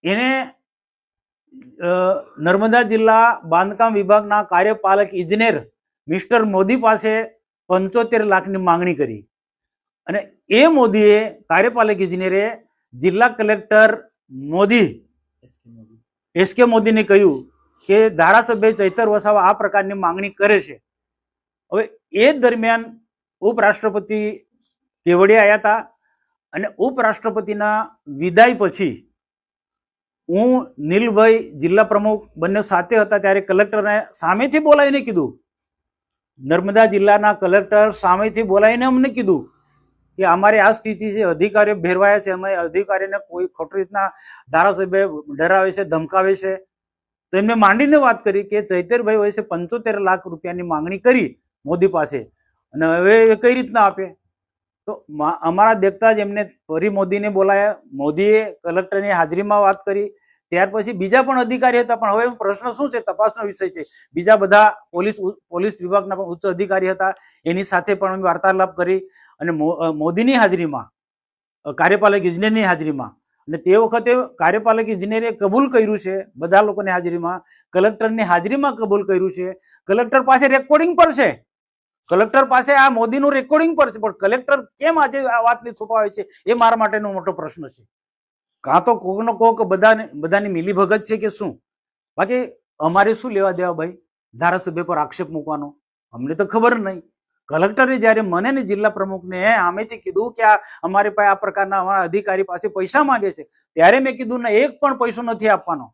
એને નર્મદા જિલ્લા બાંધકામ વિભાગના કાર્યપાલક ઇજનેર મિસ્ટર મોદી પાસે 75 લાખની માંગણી કરી અને એ મોદીએ કાર્યપાલક ઇજનેરે જિલ્લા કલેક્ટર મોદી એસકે મોદીને કહ્યું કે ધારાસભ્ય ચૈતર વસાવા આ પ્રકારની માંગણી કરે છે. હવે એ દરમિયાન ઉપરાષ્ટ્રપતિ કેવડિયા આવ્યા હતા અને ઉપરાષ્ટ્રપતિના વિદાય પછી હું નીલભાઈ જિલ્લા પ્રમુખ બંને સાથે હતા ત્યારે કલેક્ટરને સામેથી બોલાવીને કીધું, નર્મદા જિલ્લાના કલેક્ટર સામેથી બોલાવીને અમને કીધું કે અમારી આ સ્થિતિ છે, અધિકારીઓ ભેરવાયા છે, અમે અધિકારીને કોઈ ખોટી રીતના ધારાસભ્ય ડરાવે છે, ધમકાવે છે. તો એમને માંડીને વાત કરી કે ચૈતરભાઈ વયસે 75 લાખ રૂપિયાની માંગણી કરી મોદી પાસે અને હવે એ કઈ રીતના આપે. તો અમારા દેખતા જ એમને ફરી મોદીને બોલાયા, મોદીએ કલેક્ટરની હાજરીમાં વાત કરી. ત્યાર પછી બીજા પણ અધિકારી હતા, પણ હવે પ્રશ્ન શું છે, તપાસનો વિષય છે. બીજા બધા પોલીસ વિભાગના પણ ઉચ્ચ અધિકારી હતા, એની સાથે પણ અમે વાર્તાલાપ કરી અને મોદીની હાજરીમાં, કાર્યપાલક ઇજનેરની હાજરીમાં, અને તે વખતે કાર્યપાલક ઇજનેરે કબૂલ કર્યું છે, બધા લોકોની હાજરીમાં, કલેક્ટરની હાજરીમાં કબૂલ કર્યું છે. કલેક્ટર પાસે રેકોર્ડિંગ પર છે, કલેક્ટર પાસે આ મોદીનું રેકોર્ડિંગ પર છે, પણ કલેક્ટર કેમ આજે આ વાતને છુપાવે છે એ મારા માટેનો મોટો પ્રશ્ન છે. કાં તો કોકનો કોક બધાની મિલીભગત છે કે શું? બાકી અમારે શું લેવા દેવા ભાઈ ધારાસભ્ય પર આક્ષેપ મૂકવાનો? અમને તો ખબર નહીં. કલેક્ટરે જ્યારે મને ને જિલ્લા પ્રમુખને આમેથી કીધું કે આ અમારી પાસે આ પ્રકારના અમારા અધિકારી પાસે પૈસા માંગે છે, ત્યારે મેં કીધું ને એક પણ પૈસો નથી આપવાનો,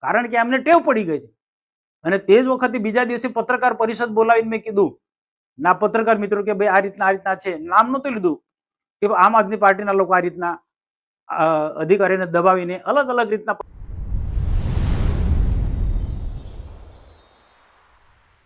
કારણ કે અમને ટેવ પડી ગઈ છે. અને તે જ વખતે બીજા દિવસે પત્રકાર પરિષદ બોલાવીને મેં કીધું ના પત્રકાર મિત્રો કે ભાઈ આ રીતના છે, નામ નહોતું લીધું કે આમ આદમી પાર્ટીના લોકો આ રીતના અધિકારીને દબાવીને અલગ અલગ રીતના